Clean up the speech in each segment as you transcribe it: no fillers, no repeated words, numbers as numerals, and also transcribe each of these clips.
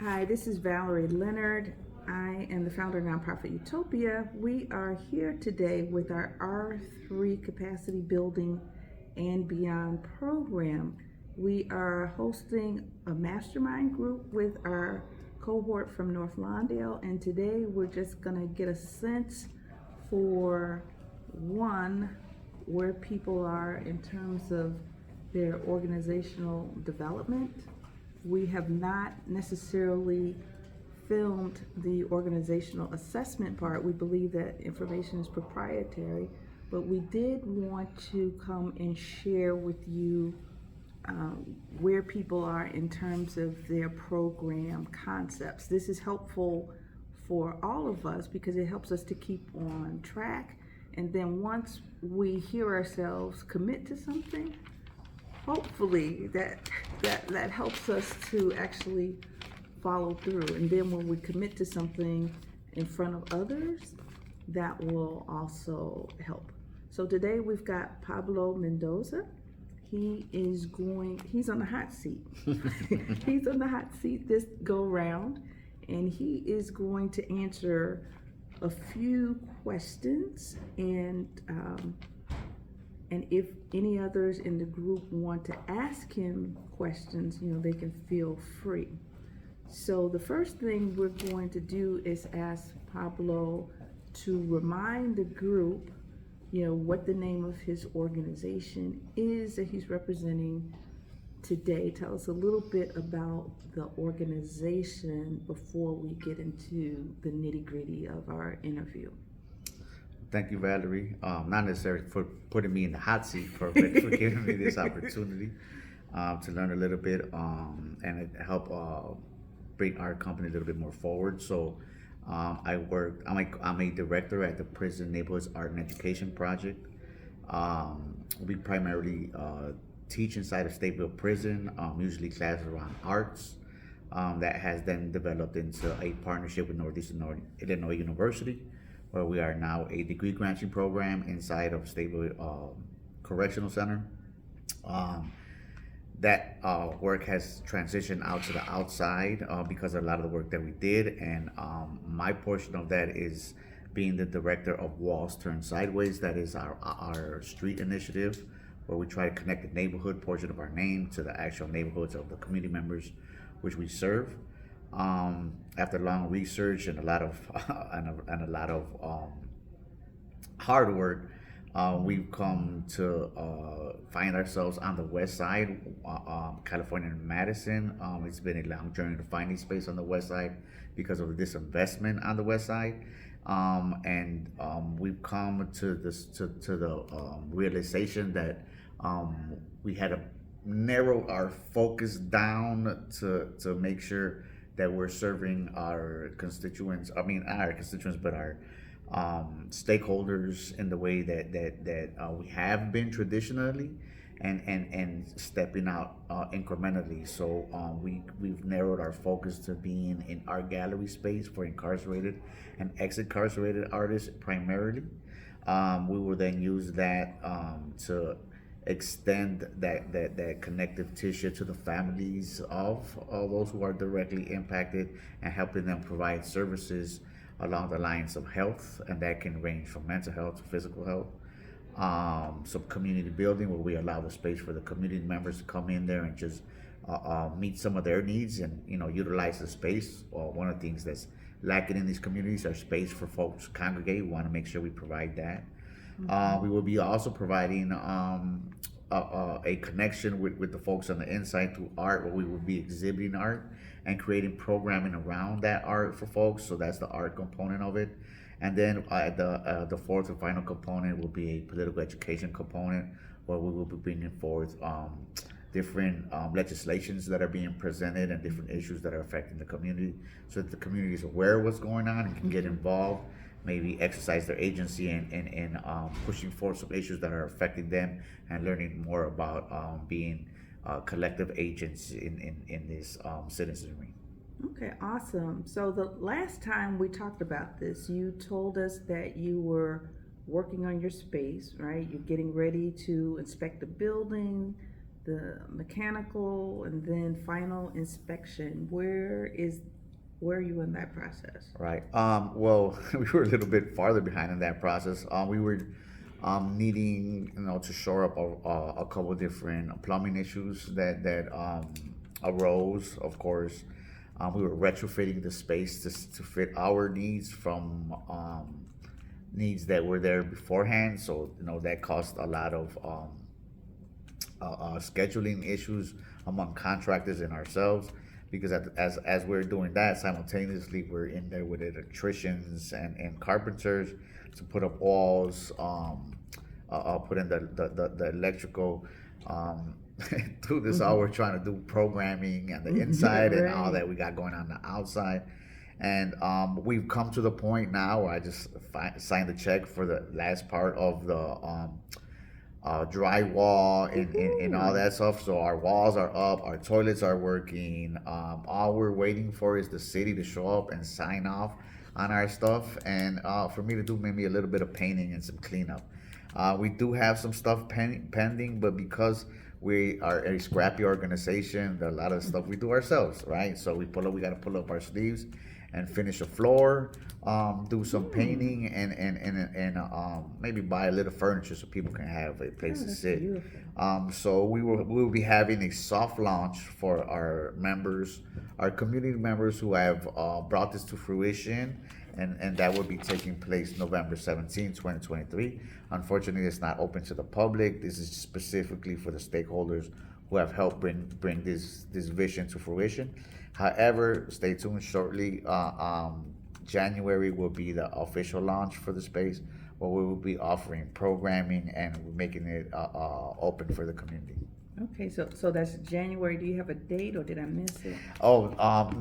Hi, this is Valerie Leonard. I am the founder of nonprofit Utopia. We are here today with our R3 capacity building and beyond program. We are hosting a mastermind group with our cohort from North Lawndale, and today we're just going to get a sense for one, where people are in terms of their organizational development. We have not necessarily filmed the organizational assessment part. We believe that information is proprietary, but we did want to come and share with you where people are in terms of their program concepts. This is helpful for all of us because it helps us to keep on track. And then once we hear ourselves commit to something, hopefully that helps us to actually follow through. And then when we commit to something in front of others, that will also help. So today we've got Pablo Mendoza. He's on the hot seat. He's on the hot seat this go round, and he is going to answer a few questions, and if any others in the group want to ask him questions, they can feel free. So the first thing we're going to do is ask Pablo to remind the group, what the name of his organization is that he's representing today. Tell us a little bit about the organization before we get into the nitty-gritty of our interview. Thank you, Valerie. Not necessarily for putting me in the hot seat, but for giving me this opportunity to learn a little bit and help bring our company a little bit more forward. So I'm a director at the Prison Neighborhoods Art and Education Project. We primarily teach inside of Stateville Prison, usually classes around arts. That has then developed into a partnership with Northeastern Illinois University, where we are now a degree granting program inside of Stateville Correctional Center. That work has transitioned out to the outside because of a lot of the work that we did, and my portion of that is being the director of Walls Turn Sideways. That is our street initiative, where we try to connect the neighborhood portion of our name to the actual neighborhoods of the community members which we serve. After long research and a lot of hard work, we've come to find ourselves on the west side, California and Madison. It's been a long journey to find a space on the west side because of the disinvestment on the west side, and we've come to the realization that we had to narrow our focus down to make sure that we're serving our constituents. But our stakeholders in the way that we have been traditionally, and stepping out incrementally. So we've narrowed our focus to being in art gallery space for incarcerated and ex-incarcerated artists primarily. We will then use that to extend that connective tissue to the families of all those who are directly impacted, and helping them provide services along the lines of health, and that can range from mental health to physical health. Some community building, where we allow the space for the community members to come in there and just meet some of their needs and utilize the space. One of the things that's lacking in these communities are space for folks to congregate. We want to make sure we provide that. We will be also providing a connection with the folks on the inside through art, where we will be exhibiting art and creating programming around that art for folks. So that's the art component of it. And then the fourth and final component will be a political education component, where we will be bringing forth different legislations that are being presented and different issues that are affecting the community, so that the community is aware of what's going on and can get involved, maybe exercise their agency and pushing forward some issues that are affecting them, and learning more about being collective agents in this citizenry. Okay, awesome. So the last time we talked about this, you told us that you were working on your space, right? You're getting ready to inspect the building, the mechanical, and then final inspection. Where are you in that process? Right. Well, we were a little bit farther behind in that process. We were needing, to shore up a couple different plumbing issues that arose. Of course, we were retrofitting the space to fit our needs from needs that were there beforehand. So that caused a lot of scheduling issues among contractors and ourselves, because as we're doing that simultaneously, we're in there with electricians and carpenters to put up walls, put in the electrical, through this all we're trying to do programming and the inside and all Right. that we got going on the outside. And we've come to the point now where I just signed the check for the last part of the drywall and all that stuff. So our walls are up, our toilets are working. All we're waiting for is the city to show up and sign off on our stuff, and for me to do maybe a little bit of painting and some cleanup. We do have some stuff pending, but because we are a scrappy organization, a lot of stuff we do ourselves, right? So we got to pull up our sleeves and finish a floor, do some painting, and maybe buy a little furniture so people can have a place to that's sit. beautiful. So we will be having a soft launch for our members, our community members who have brought this to fruition, and that will be taking place November 17, 2023. Unfortunately, it's not open to the public. This is specifically for the stakeholders who have helped bring this vision to fruition. However, stay tuned. Shortly, January will be the official launch for the space, where we will be offering programming and making it open for the community. Okay, so that's January. Do you have a date, or did I miss it? Oh,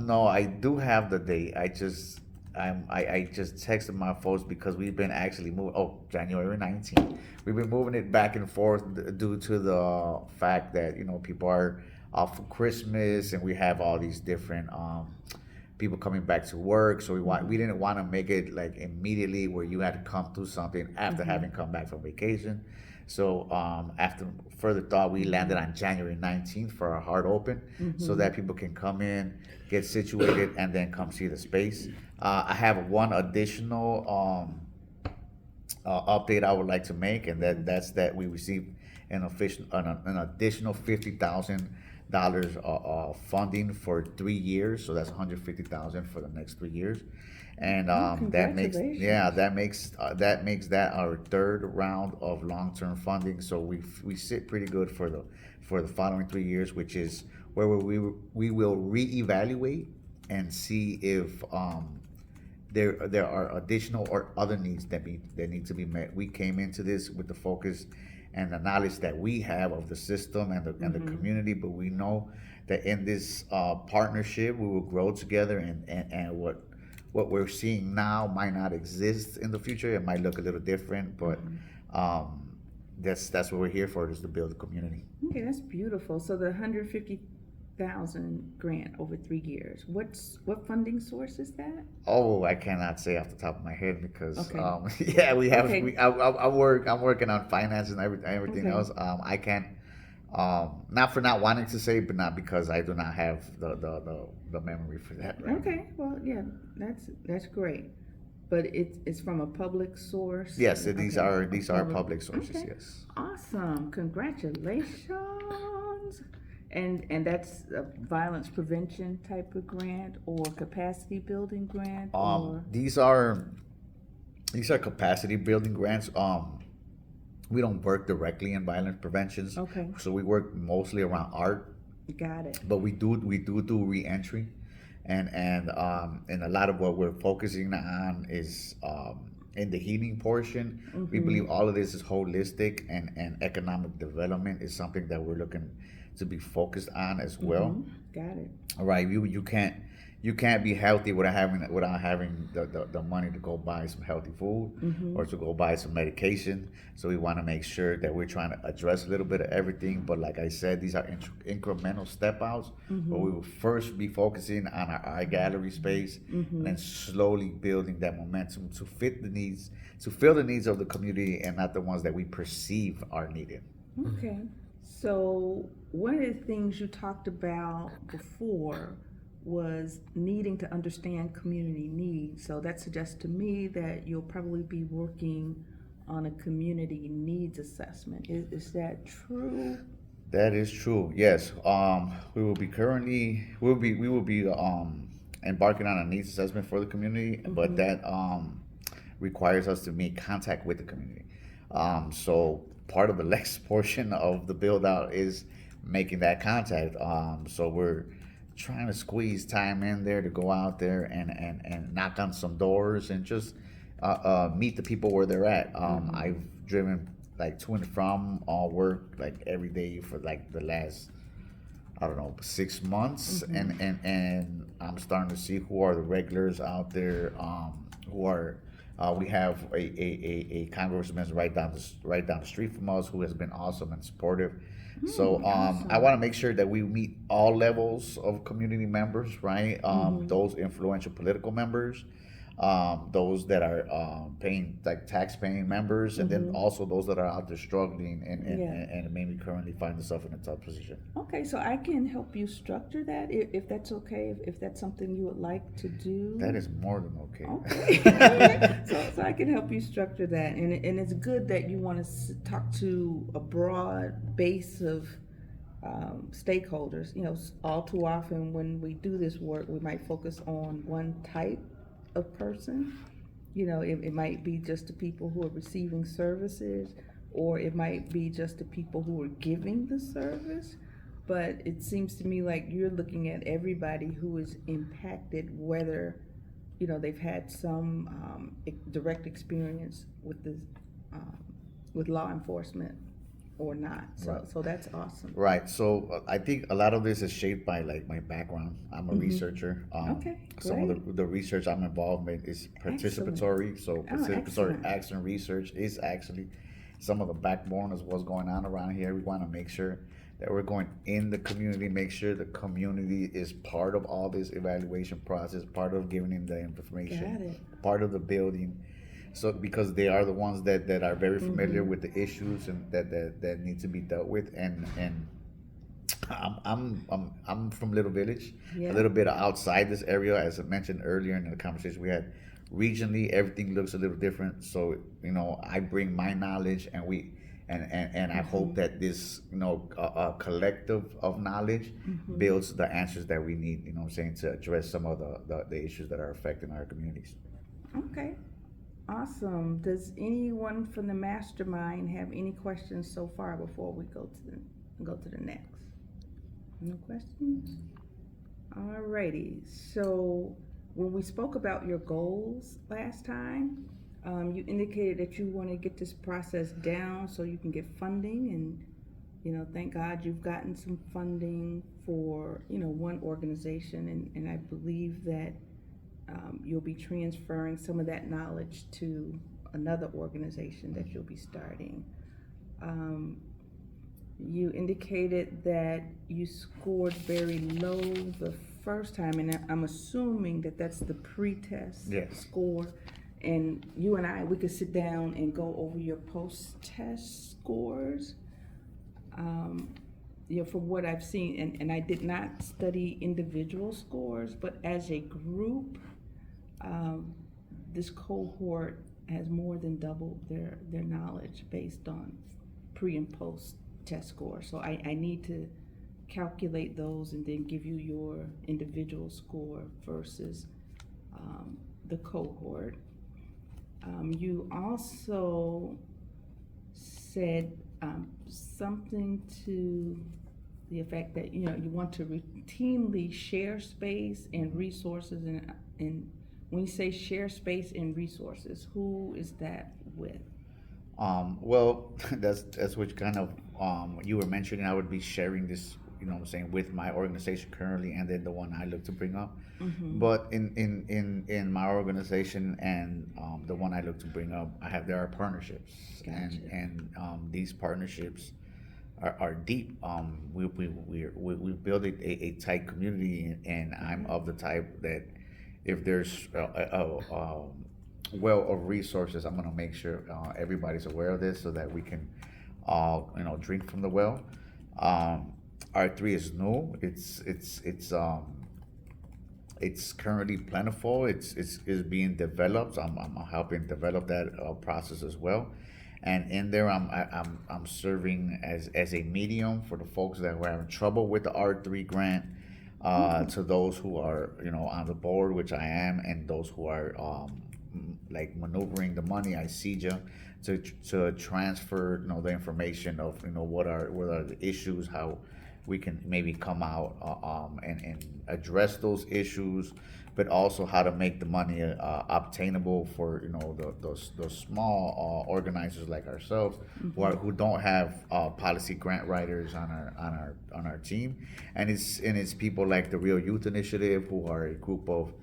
no, I do have the date. I just texted my folks because we've been actually moving. Oh, January 19th. We've been moving it back and forth due to the fact that people are off for Christmas, and we have all these different people coming back to work. So we didn't want to make it like immediately where you had to come through something after having come back from vacation. So after further thought, we landed on January 19th for our hard open, so that people can come in, get situated, and then come see the space. I have one additional update I would like to make, and that's that we received an additional $50,000 funding for 3 years. So that's $150,000 for the next 3 years, and that makes Congratulations. that makes that our third round of long-term funding. So we sit pretty good for the following 3 years, which is where we will reevaluate and see if there are additional or other needs that need to be met. We came into this with the focus and the knowledge that we have of the system and the community, but we know that in this partnership we will grow together, and what we're seeing now might not exist in the future. It might look a little different, but that's what we're here for, is to build a community. Okay, that's beautiful. So the 150,000 grant over 3 years. What funding source is that? Oh, I cannot say off the top of my head because Okay. yeah, we have Okay. I'm working on finance and everything Okay. else. I can't, not for not wanting to say, but not because I do not have the memory for that right now. Okay. Well, yeah, that's great. But it's from a public source. Yes, these Okay. are public sources. Okay. Yes. Awesome. Congratulations. And that's a violence prevention type of grant, or capacity building grant, or These are capacity building grants. We don't work directly in violence preventions. Okay. So we work mostly around art, got it. but we do reentry, and a lot of what we're focusing on is in the healing portion. We believe all of this is holistic, and economic development is something that we're looking to be focused on as well. Got it. All right, you can't be healthy without having the money to go buy some healthy food or to go buy some medication. So we want to make sure that we're trying to address a little bit of everything. But like I said, these are incremental step outs. But we will first be focusing on our art gallery space, and then slowly building that momentum to fill the needs of the community, and not the ones that we perceive are needed. Okay. So, one of the things you talked about before was needing to understand community needs. So, that suggests to me that you'll probably be working on a community needs assessment. Is that true? That is true. Yes. We will be embarking on a needs assessment for the community, but Mm-hmm. that requires us to make contact with the community. So part of the next portion of the build out is making that contact. So we're trying to squeeze time in there to go out there and knock on some doors and just meet the people where they're at. Mm-hmm. I've driven like to and from work like every day for like the last, I don't know, 6 months, Mm-hmm. and I'm starting to see who are the regulars out there, who are. We have a congressman right down the street from us who has been awesome and supportive. So I Awesome. want to make sure that we meet all levels of community members, right? Mm-hmm. Those influential political members, those that are paying like tax paying members, and then Mm-hmm. also those that are out there struggling Yeah. and maybe currently find themselves in a tough position. Okay, so I can help you structure that if that's okay, if that's something you would like to That do. is more than okay. Okay, all right. So I can help you structure that, and it's good that you want to talk to a broad base of stakeholders. All too often when we do this work, we might focus on one type of person. It might be just the people who are receiving services, or it might be just the people who are giving the service. But it seems to me like you're looking at everybody who is impacted, whether they've had some direct experience um, with law enforcement or not. Right. So that's awesome. Right. So I think a lot of this is shaped by like my background. I'm a Hmm. researcher. Okay, Some of great, the research I'm involved in is excellent. participatory. So Oh, participatory excellent. action research is actually some of the backbone of what's going on around here. We want to make sure that we're going in the community, make sure the community is part of all this evaluation process, part of giving them the information, Got it. part of the building. So because they are the ones that are very familiar Mm-hmm. with the issues and that need to be dealt with, and I'm from Little Village, a Yeah. little bit outside this area, as I mentioned earlier in the conversation we had. Regionally, everything looks a little different. So I bring my knowledge, and I hope Mm-hmm. that this collective of knowledge Mm-hmm. builds the answers that we need. You know what I'm saying, to address some of the issues that are affecting our communities. Okay. Awesome. Does anyone from the mastermind have any questions so far before we go to the next? No questions? Alrighty. So when we spoke about your goals last time, you indicated that you want to get this process down so you can get funding, and thank God you've gotten some funding for one organization, and I believe that you'll be transferring some of that knowledge to another organization that you'll be starting. Um, you indicated that you scored very low the first time, and I'm assuming that that's the pre-test Yes. score. And you and we could sit down and go over your post-test scores. Um, from what I've seen, and I did not study individual scores, but as a group, um, this cohort has more than doubled their knowledge based on pre and post test scores. So I need to calculate those and then give you your individual score versus the cohort. You also said something to the effect that you want to routinely share space and resources, and when you say share space and resources, who is that with? Well, that's what kind of you were mentioning. I would be sharing this, what I'm saying, with my organization currently, and then the one I look to bring up. Mm-hmm. But in my organization and the one I look to bring up, there are partnerships, Gotcha. and these partnerships are deep. We built a tight community, and I'm of the type that if there's well of resources, I'm gonna make sure everybody's aware of this so that we can all drink from the well. R3 is new. It's currently plentiful. It's being developed. I'm helping develop that process as well. And in there, I'm serving as a medium for the folks that were having trouble with the R3 grant, to those who are on the board, which I am, and those who are like maneuvering the money. I see you to transfer the information of what are the issues, how we can maybe come out and address those issues, but also how to make the money obtainable for those small organizers like ourselves, who don't have policy grant writers on our team. And it's people like the Real Youth Initiative, who are a group of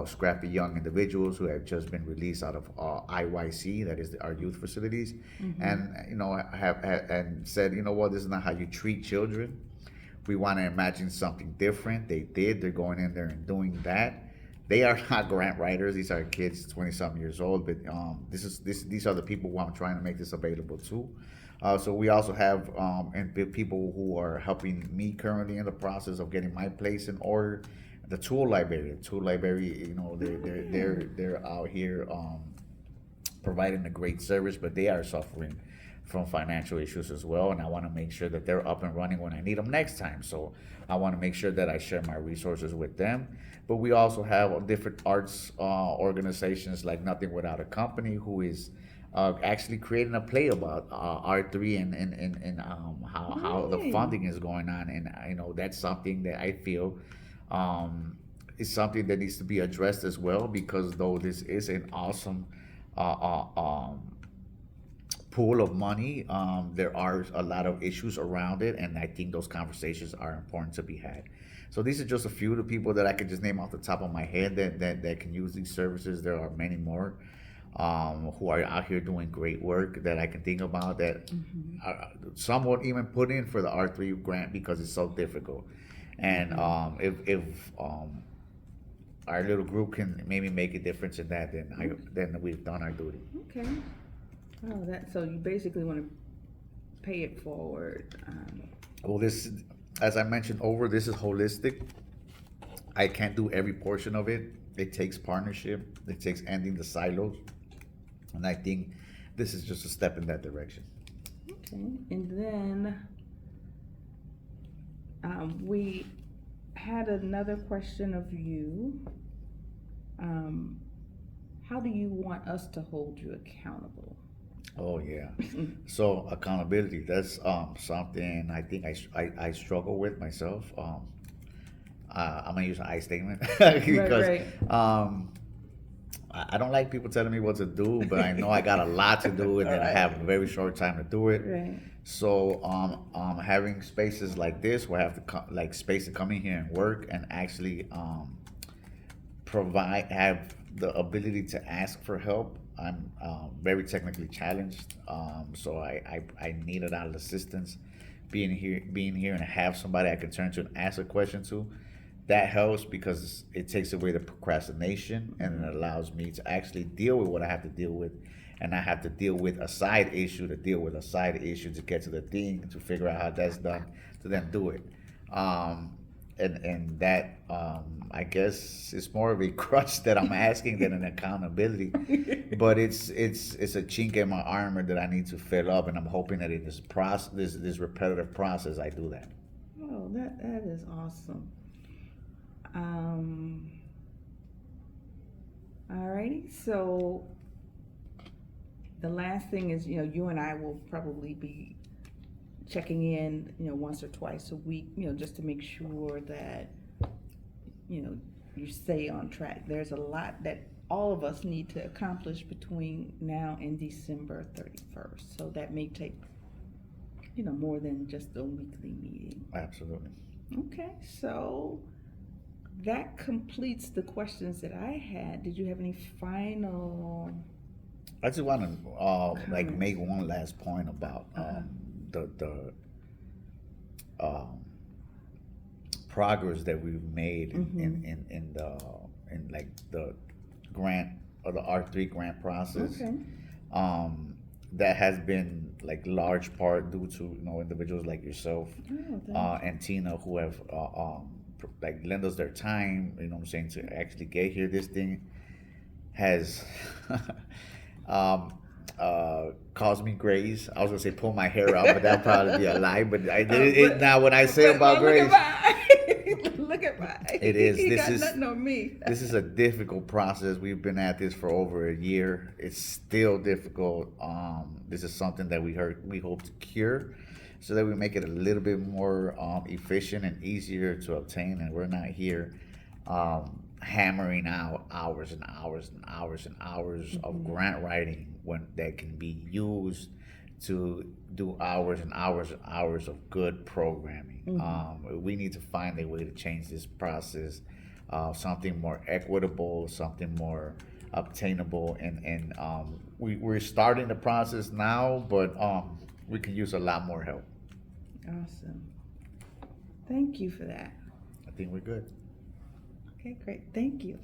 scrappy young individuals who have just been released out of IYC, that is our youth facilities, and have and said, what, this is not how you treat children. We want to imagine something different. They did. They're going in there and doing that. They are not grant writers. These are kids, 20-something years old. But these are the people who I'm trying to make this available to. So we also have people who are helping me currently in the process of getting my place in order. The tool library, they're out here providing a great service, but they are suffering from financial issues as well. And I want to make sure that they're up and running when I need them next time. So I want to make sure that I share my resources with them. But we also have different arts organizations like Nothing Without a Company, who is actually creating a play about R3 and how the funding is going on. And that's something that I feel is something that needs to be addressed as well, because though this is an awesome pool of money, there are a lot of issues around it, and I think those conversations are important to be had. So these are just a few of the people that I could just name off the top of my head that can use these services. There are many more who are out here doing great work that I can think about, that some won't even put in for the R3 grant because it's so difficult. And if our little group can maybe make a difference in that, then we've done our duty. Okay. Oh, so you basically want to pay it forward. Well, this, as I mentioned this is holistic. I can't do every portion of it. It takes partnership. It takes ending the silos. And I think this is just a step in that direction. Okay. And then we had another question of you. How do you want us to hold you accountable? Oh yeah. So accountability, that's something I think I struggle with myself. I'm gonna use an I statement because right. I don't like people telling me what to do, but I know I got a lot to do and that I have a very short time to do it. Right. So having spaces like this where I have to space to come in here and work and actually have the ability to ask for help. I'm very technically challenged, so I need a lot of assistance. Being here and have somebody I can turn to and ask a question to, that helps because it takes away the procrastination and it allows me to actually deal with what I have to deal with, and I have to deal with a side issue to get to the thing, to figure out how that's done, to then do it. And that I guess it's more of a crutch that I'm asking than an accountability, but it's a chink in my armor that I need to fill up, and I'm hoping that in this repetitive process I do that. Oh, that is awesome. Alrighty, so the last thing is, you and I will probably be checking in, once or twice a week, just to make sure that, you stay on track. There's a lot that all of us need to accomplish between now and December 31st. So that may take, more than just a weekly meeting. Absolutely. Okay, so that completes the questions that I had. Did you have any final? I just want to make one last point about the progress that we've made in the grant or the R3 grant process. Okay. that has been like large part due to individuals like yourself Oh, thank and Tina who have like lend us their time. You know what I'm saying, to actually get here. This thing has um, caused me grace. I was gonna say pull my hair out, but that'd probably be a lie. But I did it now. When I say about look grace, at mine. Look at mine. it is. He This got is nothing on me. this is a difficult process. We've been at this for over a year. It's still difficult. This is something that we hope to cure, so that we make it a little bit more efficient and easier to obtain. And we're not here hammering out hours and hours and hours and hours of grant writing when that can be used to do hours and hours and hours of good programming. We need to find a way to change this process, something more equitable, something more obtainable, and we're starting the process now, but we can use a lot more help. Awesome. Thank you for that. I think we're good. Okay, great. Thank you.